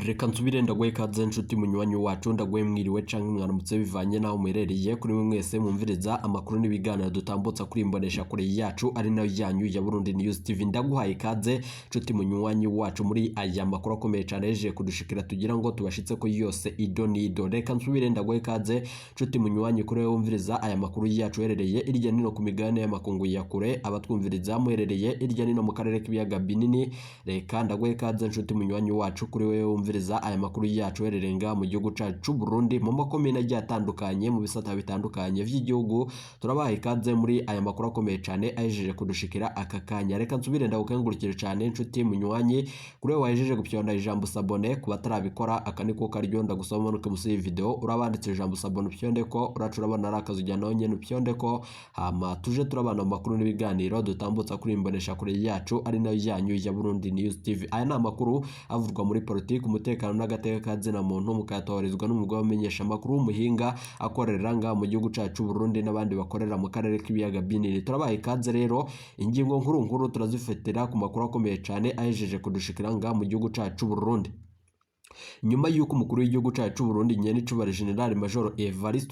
Reka nsubire ndaguhe ikaze nshuti munywanyi wacu ndaguhe mwiriwe canke mwaramutse bivanye naho muherereye kuri mwe mwese mumviriza amakuru n'ibiganiro dutambutsa kuri imbonesha kure yacu ari nayo yanyu ya Burundi News TV. Ndaguhaye ikaze nshuti munywanyi wacu muri aya makuru akomeye cyane yeje kudushikira tugira ngo tubashitse ko yose ido nido. Reka nsubire ndaguhe ikaze nshuti munywanyi kure wumviriza aya makuru yacu herereye irya nino ku migabane y'amakungu ya kure, abatwumviriza muherereye irya nino mu karere k'ibiyaga binini. Reka ndaguhe ikaze nshuti munywanyi wacu kuri wewe wumviriza aya makuru yacu hererenga mu gihugu cacu Burundi mu makomine agiye atandukanye mu bisata bitandukanye vy'igihugu. Turabaha ikaze muri aya makuru akomeye cyane ahejeje kudushikira aka kanya. Reka nsubire ndagukengurukire cyane nshuti munywanyi kuri wewe wahejeje gupyonda ijambo sabone ku batarabikora akaniko karyo ndagusoma nuko musi video urabanditse ijambo sabone upyonde ko uracurabana arakazu jyanaho nyene upyonde ko hama tuje turabana mu makuru n'ibiganiro dutambutsa kuri imbonesha kure yacu ari nayo yanyu ya Burundi News TV. Aya ni amakuru avurwa muri politiki, umutekano n'agateka kazina muntu mukatorizwa n'umugabo wamenyesha amakuru w'umuhinga akorera nga mu gihugu cacu Burundi n'abandi bakorera mu karere k'ibiyaga binini. Turabaha ikaze rero, ingingo nkuru turazifetera ku makuru akomeye cyane ahejeje kudushikira nga mu gihugu cacu Burundi. Nyuma yuko umukuru w'igihugu cacu Burundi nyene icubara General Major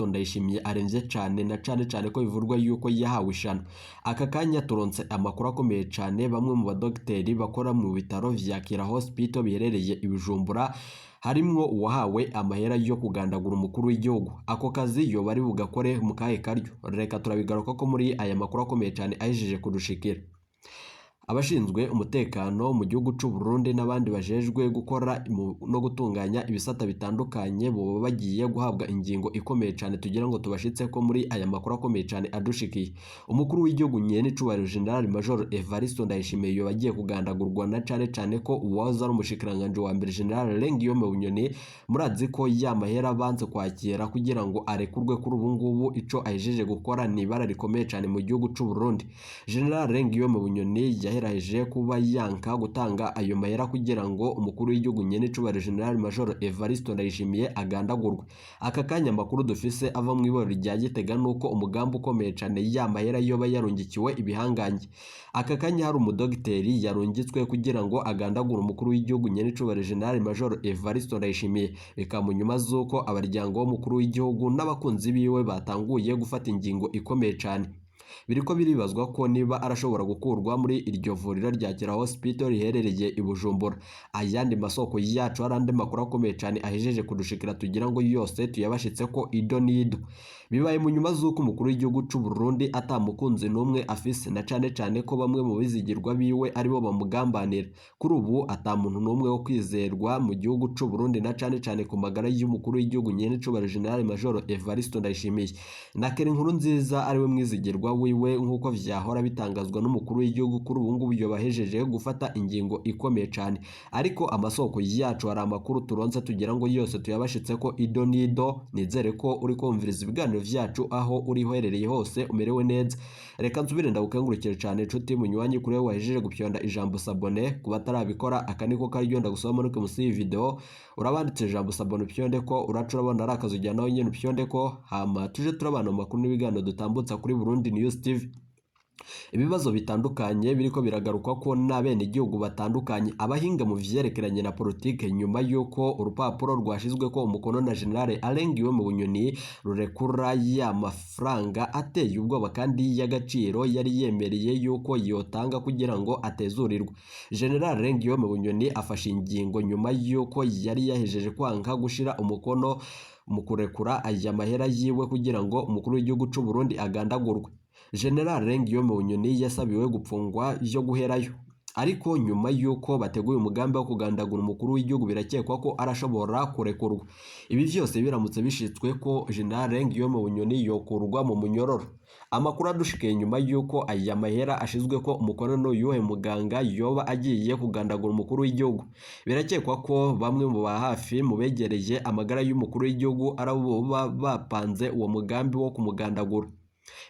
Ndayishimiye aremvye cyane na cyane ko bivurwa yuko yahawe ishano. Aka kanya turonse amakuru akomeye cyane bamwe mu badokiteri bakora mu bitaro vya Kira Hospital biherereye i Bujumbura harimwo uwahawe amahera yo kugandagura umukuru w'igihugu. Ako kazi yo bari bugakore mu kahe karyo. Reka turabigaruka ko muri aya makuru akomeye cyane ahejeje kudushikira. Abashinzwe umutekano mu gihugu cy'u Burundi n'abandi bajejwe gukora no gutunganya ibisata bitandukanye bo bagiye guhabwa ingingo ikomeye cyane tugira ngo tubashitse ko muri aya makuru akomeye cyane adushikiye. Umukuru w'igihugu nyene icubahiro General Major Ndayishimiye yo bagiye kugandagurwa na cyane ko uwaza ari umushikiranganje wa mbere General Bunyoni. Murazi ko yamahera banze kwakira kugira ngo arekurwe kuri ubu ngubu ico ahejeje gukora ni ibara rikomeye cyane mu gihugu cy'u Burundi. General Bunyoni yaheraheje kuba yanka gutanga ayo mahera kugira ngo umukuru w'igihugu nyene icubahiro General Major Ndayishimiye agandagurwe. Aka kanya amakuru dufise ava mu iboro rya Gitega nuko umugambi ukomeye cyane yamahera yoba yarungikiwe ibihangange. Aka kanya hari umudogiteri yarungitswe kugira ngo agandagure umukuru w'igihugu nyene icubahiro General Major Ndayishimiye. Bikamunyuma zuko abaryango w'umukuru w'igihugu n'abakunzi biwe batanguye gufata ingingo ikomeye cyane. Biriko biribazwa ko niba arashobora gukurwa muri iryo vuriro rya Kira Hospital riherereye i Bujumbura. Ayandi masoko yacu arande makuru akomeye cyane ahejeje kudushikira tugira ngo yose tuyabashitse ko ido nido. Bibaye mu nyuma zuko umukuru w'igihugu cy'u Burundi atamukunze n'umwe afise na cyane ko bamwe mu bizigirwa biwe aribo bamugambanira. Kuri ubu atamuntu n'umwe wo kwizerwa mu gihugu cy'u Burundi na cyane ku magara y'umukuru w'igihugu nyene icubahiro General Major Ndayishimiye. Nakere inkuru nziza ariwe mwizigirwa wiwe nkuko vyahora bitangazwa n'umukuru w'igihugu kuri ubu ngubu yo bahejeje gufata ingingo ikomeye cyane. Ariko amasoko yacu hari amakuru turonse tugira ngo yose tuyabashitse ko ido nido. Nizere ko uri kumviriza ibiganiro vyacu aho uri herereye hose umerewe neza. Reka nsubire ndagukengurukire cyane nshuti munywanyi kuri wewe wahejeje gupyonda ijambo sabone ku batarabikora akaniko karyo ndagusoma nuko musi video urabanditse ijambo sabone upyonde ko uracurabona arakazu jyanaho nyene upyonde ko hama tuje turabana mu makuru n'ibiganiro dutambutsa kuri Burundi News TV. Ibibazo bitandukanye biriko biragaruka ko n'abene igihugu batandukanye abahinga mu vyerekeranye na politike nyuma yuko urupapuro rwashizwe ko umukono na General Bunyoni rurekura ya mafaranga ateye ubwoba kandi y'agaciro yari yemereye yuko yotanga kugira ngo atezurirwe. General Bunyoni afashe ingingo nyuma yuko yari yahejeje kwanka gushira umukono mu kurekura aya mahera yiwe kugira ngo umukuru w'igihugu cy'u Burundi agandagurwe. General Bunyoni yasabiwe gupfungwa yo guherayo. Ariko nyuma yuko bateguye umugambi wo kugandagura umukuru w'igihugu birakekwa ko arashobora kurekurwa. Ibi vyose biramutse bishitswe ko General Bunyoni yokurwa mu munyororo. Amakuru adushikiye nyuma yuko aya mahera ashizwe ko umukono no yuhe muganga yoba agiye kugandagura umukuru w'igihugu. Birakekwa ko bamwe mu bahafi mu begereye amagara y'umukuru w'igihugu arabo bapanze uwo mugambi wo kumugandagura.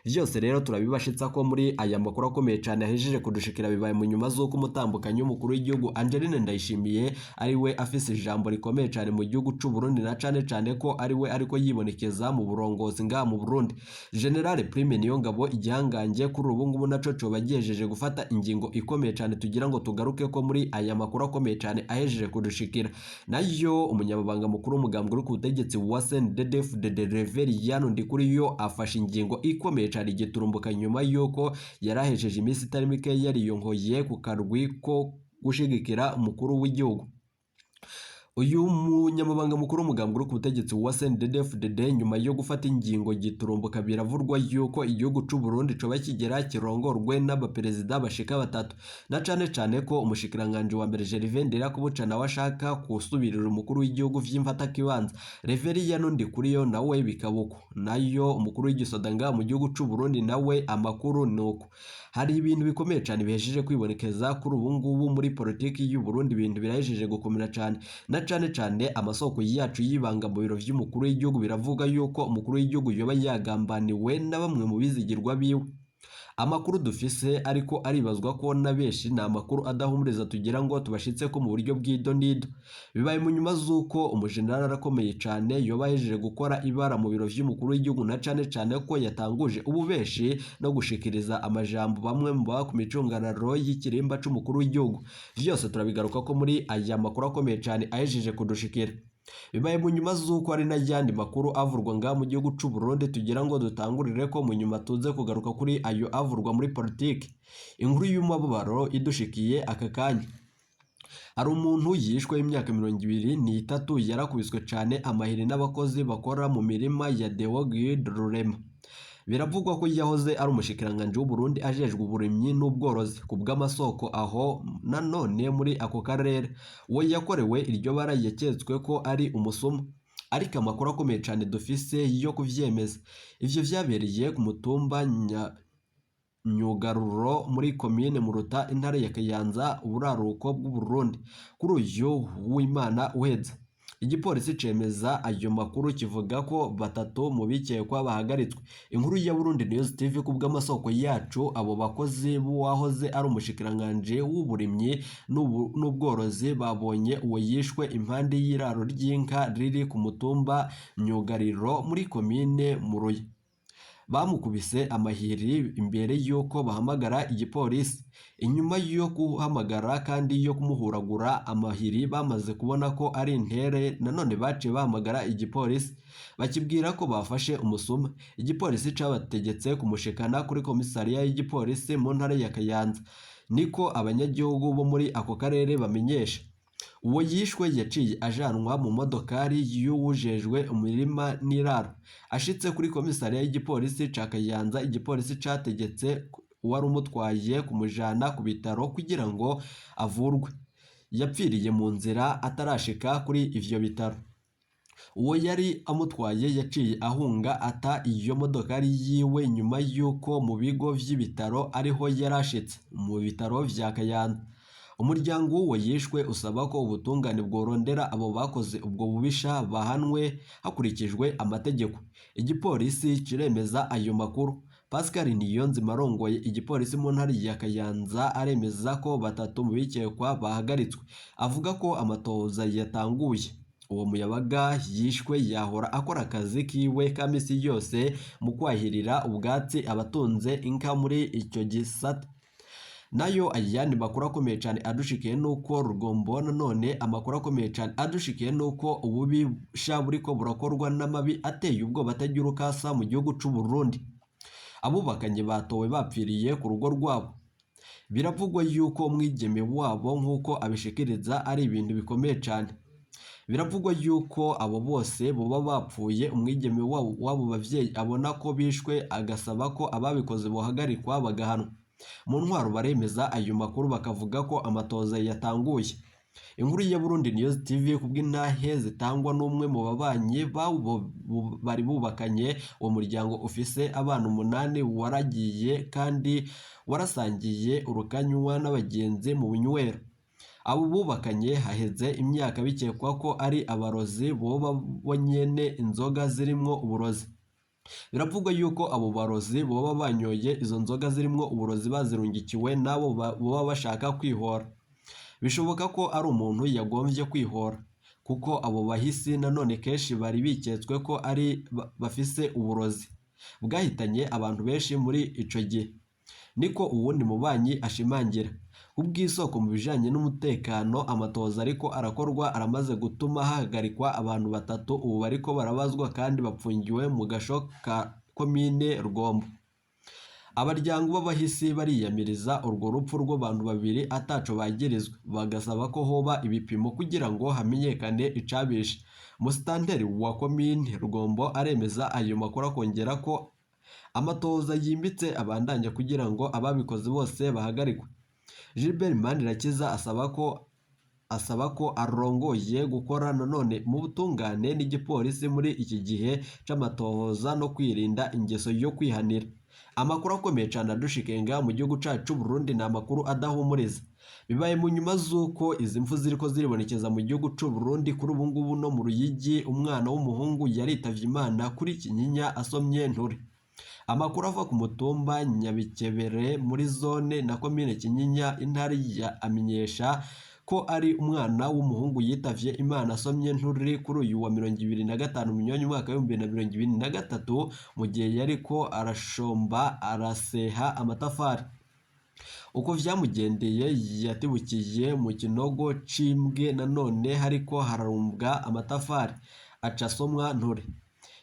Vyose rero turabibashitsa ko muri aya makuru akomeye cyane ahejeje kudushikira bibaye mu nyuma z'uko umutambukanyi w'umukuru w'igihugu Angeline Ndayishimiye ari we afise ijambo rikomeye cyane mu gihugu c'u Burundi, na cane ko ari we ariko yibonekeza mu burongozi ngaha mu Burundi. General Prime Niyongabo igihangange kuri ubu ngubu naco coba gihejeje gufata ingingo ikomeye cyane tugira ngo tugaruke ko muri aya makuru akomeye cyane ahejeje kudushikira. Nayo umunyababanga mukuru w'umugambwe uri ku butegetsi wa CNDD-FDD Reverien Ndikuriyo afashe ingingo ikomeye cyane igiturumbuka nyuma yuko yarahejeje iminsi itari mike yariyongoye ku karwi ko gushigikira umukuru w'igihugu. Uyu munyamabanga mukuru w'umugambwe uri ku butegetsi wa CNDD-FDD nyuma yo gufata ingingo giturumbuka biravurwa yuko igihugu c'u Burundi coba kigera kirongorwe n'abaperezida bashika batatu, na cane ko umushikiranganje wa mbere Gervais Ndirakubuca washaka kusubirira umukuru w'igihugu vy'imfata kibanza Reverien Ndikuriyo nawe bikabuko. Nayo umukuru w'igisoda ngaha mu gihugu c'u Burundi nawe amakuru nuko hari ibintu bikomeye cyane bihejeje kwibonekeza kuri ubu ngubu muri politiki y'u Burundi. Ibintu birahejeje gukomera cyane, na cane amasoko yacu yibanga mu biro vy'umukuru w'igihugu biravuga yuko umukuru w'igihugu yoba yagambaniwe na bamwe mu bizigirwa biwe. Amakuru dufise ariko aribazwa ko na benshi na amakuru adahumuriza tugira ngo tubashitse ko mu buryo bw'idonido. Bibaye mu nyuma z'uko umujenerali arakomeye cyane yoba ahejeje gukora ibara mu biro vy'umukuru w'igihugu, na cane ko yatanguje ububeshi no gushikiriza amajambo bamwe mu baba ku micungararo y'ikirimba c'umukuru w'igihugu. Vyose turabigaruka ko muri aya makuru akomeye cyane ahejeje kudushikira. Bibaye mu nyuma z'uko ari n'ayandi makuru avurwa ngaha mu gihugu c'u Burundi tugira ngo dutangurire ko mu nyuma tuze kugaruka kuri ayo avurwa muri politiki. Inkuru y'umubabaro idushikiye aka kanya. Hari umuntu yishwe imyaka 23 yarakubiswe cyane amahiri n'abakozi bakora mu mirima ya Dewoguide Rurema. Biravugwa ko yahoze ari umushikiranganje w'u Burundi ajejwe uburimyi n'ubworozi ku bw'amasoko aho nanone muri ako karere. Uwo yakorewe iryo bara yaketswe ko ari umusuma, ariko amakuru akomeye cyane dufise yo kuvyemeza. Ivyo vyabereye ku mutumba Nyugaruro muri komine Muruta intara ya Kayanza uburaruko bw'u Burundi kuri uyu w'Imana uheze. Igipolisi cemeza ayo makuru kivuga ko batatu mu bikekwa bahagaritswe. Inkuru ya Burundi News TV ku bw'amasoko yacu abo bakozi buwahoze ari umushikiranganje w'uburimyi n'ubworozi babonye uwo yishwe impande y'iraro ry'inka riri ku mutumba Myugariro muri komine Muruye. Bamukubise amahiri imbere yuko bahamagara igipolisi. Inyuma yo kuhamagara kandi yo kumuhuragura amahiri bamaze kubona ko ari intere, nanone bace bahamagara igipolisi bakibwira ko bafashe umusuma. Igipolisi cabategetse kumushikana kuri komisariya y'igipolisi mu ntara ya Kayanza, niko abanyagihugu bo muri ako karere bamenyesha. Uwo yishwe yaciye ajanwa mu modokari y'uwujejwe umurima n'iraro. Ashitse kuri komisariya y'igipolisi ca Kayanza, igipolisi categetse uwari umutwaye kumujana ku bitaro kugira ngo avurwe. Yapfiriye mu nzira atarashika kuri ivyo bitaro. Uwo yari amutwaye yaciye ahunga ata iyo modokari yiwe nyuma yuko mu bigo vy'ibitaro ariho yarashitse mu bitaro vya Kayanza. Umuryango w'uwo yishwe usaba ko ubutungane bworondera abo bakoze ubwo bubisha bahanwe hakurikijwe amategeko. Igipolisi kiremeza ayo makuru. Pascal Niyonzima arongoye igipolisi mu ntara ya Kayanza aremeza ko batatu mu bikekwa bahagaritswe. Avuga ko amatohoza yatanguye. Uwo muyabaga yishwe yahora akora akazi kiwe ka misi yose mu kwahirira ubwatsi abatunze inka muri icyo gisata. Nayo ayandi makuru akomeye cyane adushikiye nuko Rugombo nanone amakuru akomeye cyane adushikiye nuko ububisha buriko burakorwa n'amabi ateye ubwoba atagira ukasa mu gihugu c'u Burundi. Abubakanye batowe bapfiriye ku rugo rwabo. Biravugwa yuko umwigeme wabo nk'uko abishikiriza ari ibintu bikomeye cyane. Biravugwa yuko abo bose boba bapfuye umwigeme wabo bavyeyi abona ko bishwe agasaba ko ababikoze bohagarikwa bagahanwa. Mu ntwaro baremeza ayo makuru bakavuga ko amatoza yatanguye. Inkuru ya Burundi News TV kubw'intahe zitangwa n'umwe mu babanyi bari bubakanye. Uwo muryango ufise abana 8 waragiye kandi warasangiye urukanywa n'abagenzi mu bunywero. Abo bubakanye haheze imyaka bikekwa ko ari abarozi boba bonyene inzoga zirimwo uburozi. Biravugwa yuko abo barozi baba banyoye izo nzoga zirimo uburozi bazirungikiwe nabo baba bashaka kwihora. Bishoboka ko ari umuntu yagombye kwihora kuko abo bahisi nanone kenshi bari biketswe ko ari bafise uburozi bwahitanye abantu benshi muri ico gihe. Niko uwundi mubanyi ashimangira. Ubwisoko mu bijanye n'umutekano amatoza ariko arakorwa aramaze gutuma hahagarikwa abantu batatu ubu bariko barabazwa kandi bapfungiwe mu gasho ka komine Rugombo. Abaryango b'abahisi bariyamiriza urwo rupfu rw'abantu babiri ataco bagirizwe bagasaba ko hoba ibipimo kugira ngo hamenyekane icabishe. Musitanteri wa komine Rugombo aremeza ayo makuru akongera ko amatoza yimbitse abandanya kugira ngo ababikoze bose bahagarikwe. Gilbert Manirakiza asaba ko arongoye gukora nanone mu butungane n'igipolisi muri iki gihe c'amatohoza no kwirinda ingeso yo kwihanira. Amakuru akomeye cyane adushikenga mu gihugu cacu Burundi na amakuru adahumuriza. Bibaye mu nyuma z'uko izi mfu ziriko ziribonekeza mu gihugu c'u Burundi kuri ubu ngubu no mu Ruyigi umwana w'umuhungu yaritavye Imana kuri Kinyinya asomye nturi. Amakuru ava ku mutumba Nyabikebere muri zone na komine Kinyinya intari ya amenyesha ko ari umwana w'umuhungu yitavye Imana asomye nturi kuri uyu wa 25 Munyonyi mwaka wa 2023 mu gihe yariko arashomba araseha amatafari. Uko vyamugendeye yatibukiye mu kinogo cimbwe nanone hariko hararumbwa amatafari aca asomwa nturi.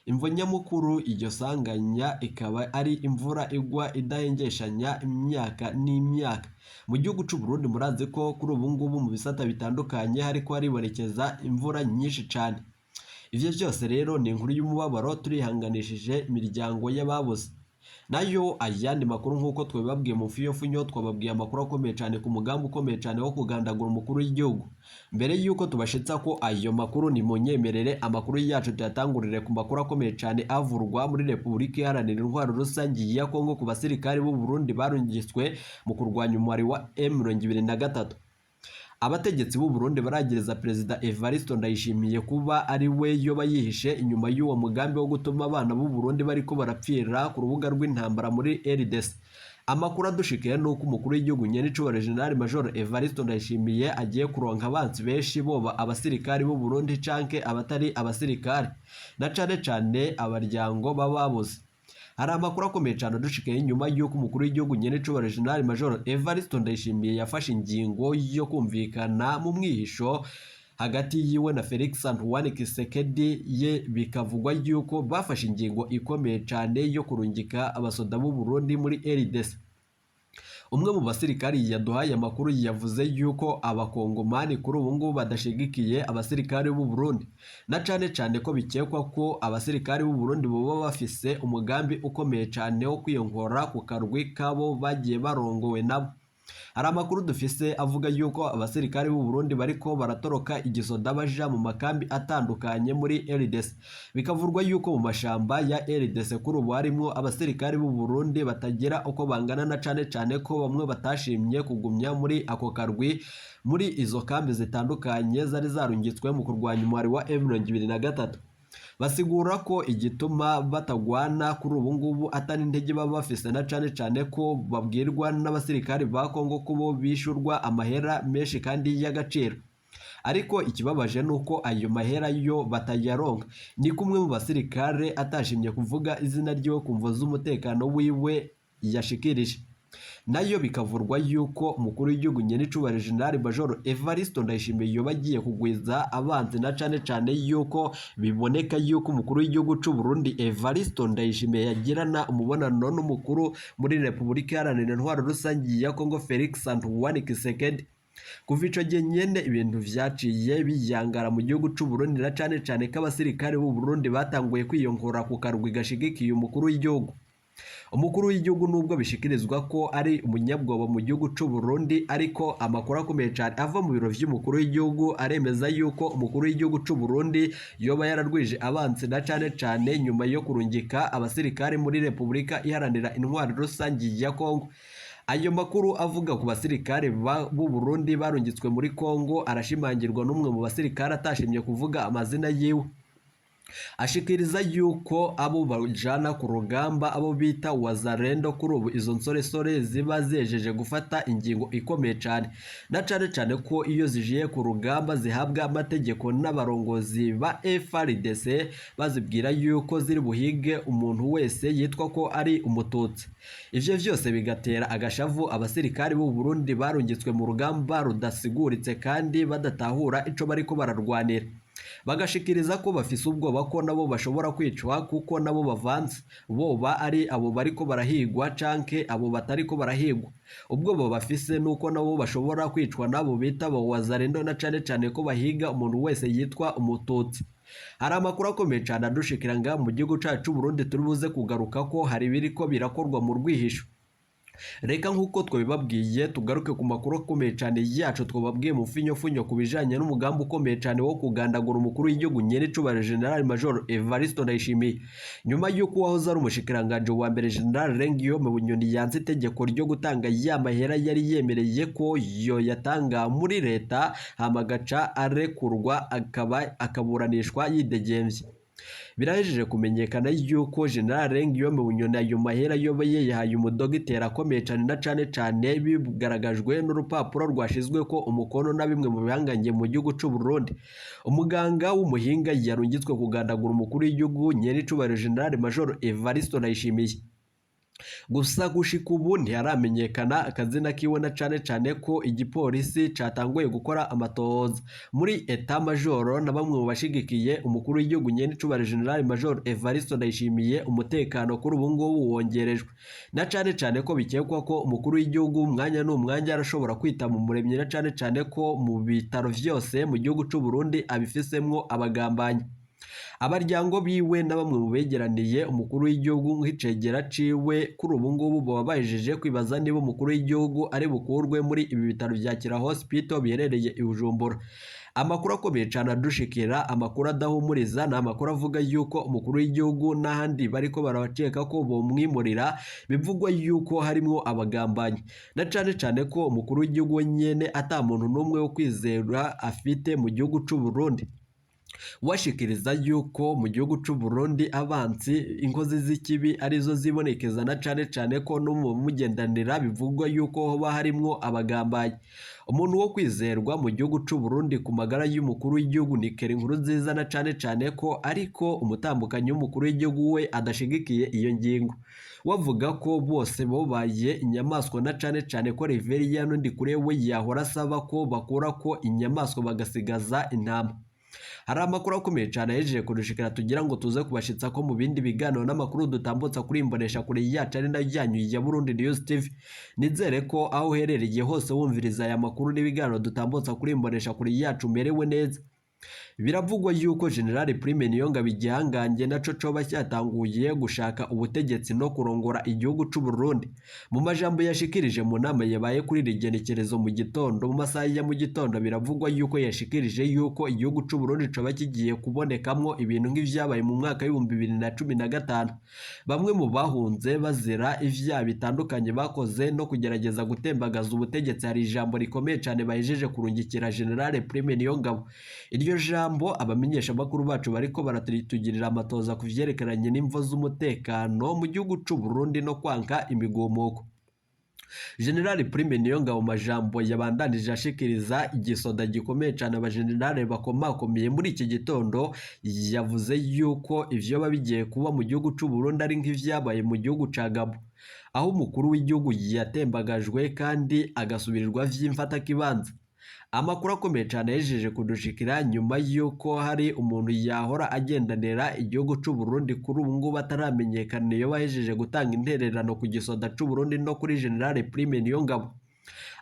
Imvo nyamukuru iryo sanganya ikaba ari imvura igwa idahengeshanya imyaka n'imyaka. Mu gihugu c'u Burundi murazi ko kuri ubu ngubu mu bisata bitandukanye hariko haribonekeza imvura nyinshi cyane. Ivyo byose rero ni inkuru y'umubabaro turihanganishije imiryango y'ababuze. Nayo ayandi makuru nk'uko twebabwiye mu fiyofunyo twababwiye amakuru akomeye cyane ku mugambi ukomeye cyane wo kugandagura umukuru w'igihugu. Mbere yuko tubashitsa ko ayo makuru ni munyemerere amakuru yacu tuyatangurire ku makuru akomeye cyane avurwa muri Repubulika Iharanira Intwaro Rusange ya Kongo ku basirikari b'u Burundi barungitswe mu kurwanya umwari wa M23. Abategetsi b'u Burundi baragereza Prezida Evariste Ndayishimiye kuba ari we yoba yihishe inyuma y'uwo mugambi wo gutuma abana b'u Burundi bariko barapfira ku rubuga rw'intambara muri RDC. Amakuru adushikiye nuko umukuru w'igihugu nyenicubahiro General Major Evariste Ndayishimiye agiye kuronka abansi benshi boba abasirikari b'u Burundi canke abatari abasirikari na cane abaryango bababuze. Hari amakuru akomeye cyane adushikiye nyuma y'uko umukuru w'igihugu nyenicubahiro General Major Evariste Ndayishimiye yafashe ingingo yo kumvikana mu mwihisho hagati yiwe na Felix Antoine Tshisekedi ye bikavugwa yuko bafashe ingingo ikomeye cyane yo kurungika abasoda b'u Burundi muri RDC. Umwe mu basirikari yaduhaye amakuru yavuze yuko abakongomani kuri ubu ngubu badashigikiye abasirikari b'u Burundi na cane ko bikekwa ko abasirikari b'u Burundi boba bafise umugambi ukomeye cyane wo kwiyonkora ku karwi kabo bagiye barongowe nabo. Hari amakuru dufise avuga yuko abasirikari b'u Burundi bariko baratoroka igisoda baja mu makambi atandukanye muri RDC. Bikavurwa yuko mu mashamba ya RDC kuri ubu harimo abasirikari b'u Burundi batagira uko bangana na cane ko bamwe batashimye kugumya muri ako karwi muri izo kambi zitandukanye zari zarungitswe mu kurwanya umwari wa M23. Basigura ko igituma batagwana kuri ubu ngubu atari intege baba bafise na cane ko babwirwa n'abasirikari ba Kongo kubo bishurwa amahera menshi kandi y'agaciro. Ariko ikibabaje nuko ayo mahera yo batayaronka. Ni kumwe mu basirikare atashimye kuvuga izina ryo kumvo z'umutekano wiwe yashikirije. Nayo bikavurwa yuko umukuru w'igihugu nyenicubahiro General Major Evariste Ndayishimiye yoba agiye kugwiza abanzi na cane yuko biboneka yuko umukuru w'igihugu c'u Burundi Evariste Ndayishimiye yagirana umubonano n'umukuru muri Repubulika Iharanira Intwaro Rusange ya Kongo Felix Antoine Tshisekedi. Kuva ico gihe nyene ibintu vyaciye biyangara mu gihugu c'u Burundi na cane ko abasirikare b'u Burundi batanguye kwiyonkora ku karwi gashigikiye umukuru w'igihugu. Umukuru w'igihugu nubwo bishikirizwa ko ari umunyabwoba mu gihugu c'u Burundi ariko amakuru akomeye cyane ava mu biro vy'umukuru w'igihugu aremeza yuko umukuru w'igihugu c'u Burundi yoba yararwije abansi na cane nyuma yo kurungika abasirikare muri Repubulika Iharanira Intwaro Rusange ya Kongo. Ayo makuru avuga ku basirikare b'u Burundi barungitswe muri Kongo arashimangirwa n'umwe mu basirikare atashimye kuvuga amazina yiwe. ashikiriza yuko abo bajana ku rugamba abo bita wazarendo kuri ubu izo nsoresore ziba zejeje gufata ingingo ikomeye cyane na cyane ko iyo zijiye ku rugamba zihabwa amategeko n'abarongozi ba FRDC bazibwira yuko ziri buhige umuntu wese yitwa ko ari umututsi. Ivyo vyose bigatera agashavu abasirikari b'u Burundi barungitswe mu rugamba rudasiguritse kandi badatahura ico bariko bararwanira, bagashikiriza ko bafise ubwoba ko nabo bashobora kwicwa kuko nabo bavanze boba ari abo bariko barahigwa canke abo batariko barahigwa. Ubwoba bafise nuko nabo bashobora kwicwa nabo bita abo wazarendo na cyane ko bahiga umuntu wese yitwa umututsi. Hari amakuru akomeye cyane adushikiranga mu gihugu cacu Burundi turi buze kugaruka ko hari biriko birakorwa mu rwihisho. Reka nkuko twabibabwiye tugaruke ku makuru akomeye cyane yacu twababwiye mu finyo ku bijanye n'umugambi ukomeye cyane wo kugandagura umukuru w'igihugu nyenicubahiro General Major Evariste Ndayishimiye, nyuma y'uko wahoze ari umushikiranganje wa mbere General mu Bunyoni yanse itegeko ryo gutanga ya mahera yari yemereye ko yo yatanga muri leta hamagaca arekurwa akaburanishwa yidegemvye. Birahejeje kumenyekana yuko General mu Bunyoni ayo mahera yobaye yahaye umudogiteri akomeye cyane na cyane bigaragajwe n'urupapuro rwashizwe ko umukono na bimwe mu bihangange mu gihugu cy'u Burundi. Umuganga w'umuhinga yarungitswe kugandagura umukuru w'igihugu nyenicubahiro General Major Evariste Ndayishimiye. Gusa gushika ubu ntiharamenyekana akazina kiwe na cyane ko igipolisi catanguye gukora amatohoza muri Etat Major na bamwe mu bashigikiye umukuru w'igihugu nyenicubahiro General Major Evariste Ndayishimiye. Umutekano kuri ubu ngubu wongerejwe na cyane ko bikekwa ko umukuru w'igihugu umwanya n'umwanya arashobora kwita mu muremyi na cyane ko mu bitaro vyose mu gihugu cy'u Burundi abifisemwo abagambanyi. Abaryango biwe na bamwe mu begeraniye umukuru w'igihugu nk'icegera ciwe kuri ubu ngubu baba bajeje kwibaza niba umukuru w'igihugu ari bukurwe muri ibi bitaro vya Kira Hospital biherereye i Bujumbura. Amakuru akomeye cyane adushikira, amakuru adahumuriza, na amakuru avuga yuko umukuru w'igihugu n'ahandi bariko barabaceka ko bomwimurira, bivugwa yuko harimo abagambanyi na cyane ko umukuru w'igihugu nyene ata muntu n'umwe wo kwizera afite mu gihugu cy'u Burundi. Washikiriza yuko mu gihugu cy'u Burundi abanzi inkozi z'ikibi arizo zibonekeza na cyane ko no mu mugendanira bivugwa yuko hoba harimwo abagambanyi. Umuntu wo kwizerwa mu gihugu cy'u Burundi ku magara y'umukuru w'igihugu ni Nziza na cyane ko ariko umutambukanyi w'umukuru w'igihugu we adashigikiye iyo ngingo, wavuga ko bose bobaye inyamaswa na cyane ko Reveria n'undi kure we yahora asaba ko bakora ko inyamaswa bagasigaza intama. Hari amakuru akomeye cyane yejeje kudushikira tugira ngo tuze kubashitsa ko mu bindi biganiro n'amakuru dutambutsa kuri imbonesha kure yacu ari nayo yanyu ya Burundi News TV. Nizere ko aho uherereye hose wumviriza aya makuru n'ibiganiro dutambutsa kuri imbonesha kure yacu merewe neza. Biravugwa yuko General Prime Niyongabo igihangange naco coba cyatanguye gushaka ubutegetsi no kurongora igihugu cy'u Burundi. Mu majambo yashikirije mu nama yabaye kuri rigenekerezo mu gitondo mu masaha ya mu gitondo, biravugwa yuko yashikirije yuko igihugu cy'u Burundi coba kigiye kubonekamwo ibintu nk'ivyabaye mu mwaka w'2015. Bamwe mu bahunze bazira ivyaha bitandukanye bakoze no kugerageza gutembagaza ubutegetsi. Hari ijambo rikomeye cyane bahejeje kurungikira General Prime Niyongabo. Iryo jambo abamenyesha makuru bacu bariko baratugirira amatoza ku vyerekeranye n'imvo z'umutekano mu gihugu cy'u Burundi no kwanka imigomoko. General Prime Niyongabo majambo yabandanije ashikiriza igisoda gikomeye cyane abagenerale bakomakomeye muri iki gitondo. Yavuze yuko ivyo babigiye kuba mu gihugu cy'u Burundi ari nk'ivyabaye mu gihugu ca Gabo, aho umukuru w'igihugu yatembagajwe kandi agasubirirwa vy'imfata kibanza. Amakuru akomeye cyane yejeje kudushikira nyuma yuko hari umuntu yahora agendanira igihugu cy'u Burundi kuri ubu ngubu ataramenyekana iyo bahejeje gutanga intererano ku gisoda cy'u Burundi no kuri General Prime Niyongabo.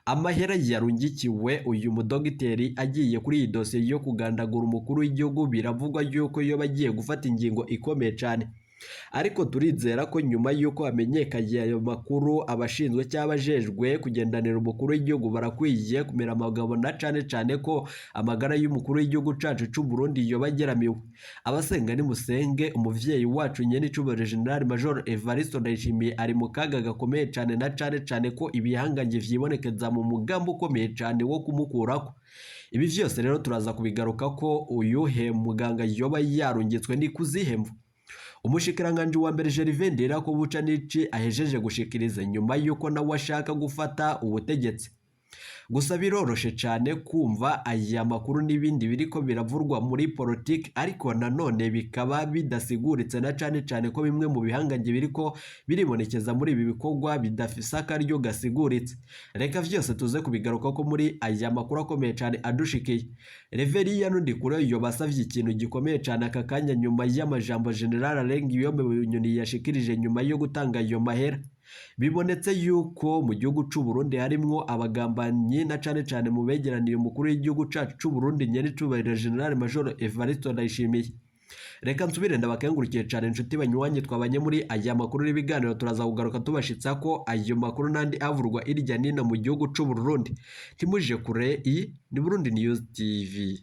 Amahera yarungikiwe uyu mudogiteri agiye kuri iyi dosiye yo kugandagura umukuru w'igihugu. Biravugwa yuko iyo bagiye gufata ingingo ikomeye cyane ariko turizera ko nyuma y'uko hamenyekanye ayo makuru abashinzwe cyangwa abajejwe kugendanira umukuru w'igihugu barakwiye kumera amagabo na cane ko amagara y'umukuru w'igihugu cacu c'u Burundi yoba ageramiwe. Abasenga nimusenge, umuvyeyi wacu nyene icubahiro General Major Evariste Ndayishimiye ari mu kaga gakomeye cane na cane ko ibihanganye vyibonekeza mu mugambi ukomeye cane wo kumukurako. Ibi vyose rero turaza kubigaruka ko uyuhe muganga yoba yarungitswe ni kuzihemvu. Umushikiranganje wa mbere Gervais Ndirakobuca nici ahejeje gushikiriza nyuma yuko nawe ashaka gufata ubutegetsi. Gusa biroroshe cyane kumva aya makuru n'ibindi biriko biravurwa muri politiki, ariko nanone bikaba bidasiguritse na cane ko bimwe mu bihanganje biriko biribonekeza muri ibi bikorwa bidafise akaryo gasiguritse. Reka vyose tuze kubigaruka ko muri aya makuru akomeye cyane adushikiye. Reveriya nundi kure yo basavye ikintu gikomeye cyane aka kanya nyuma y'amajambo General Alengiyome Bunyoni yashikirije nyuma yo gutanga ayo mahera. Bibonetse yuko mu gihugu c'u Burundi harimwo abagambanyi na cane mu begeraniye umukuru w'igihugu cacu c'u Burundi nyene cubahiro General Major Evariste Ndayishimiye. Reka nsubire ndabakengurikiye cane inshuti banywanyi twabanye muri aya makuru n'ibiganiro, turaza kugaruka tubashitsa ko ayo makuru nandi avurwa irya nino mu gihugu c'u Burundi. Timuje kure, iyi ni Burundi News TV.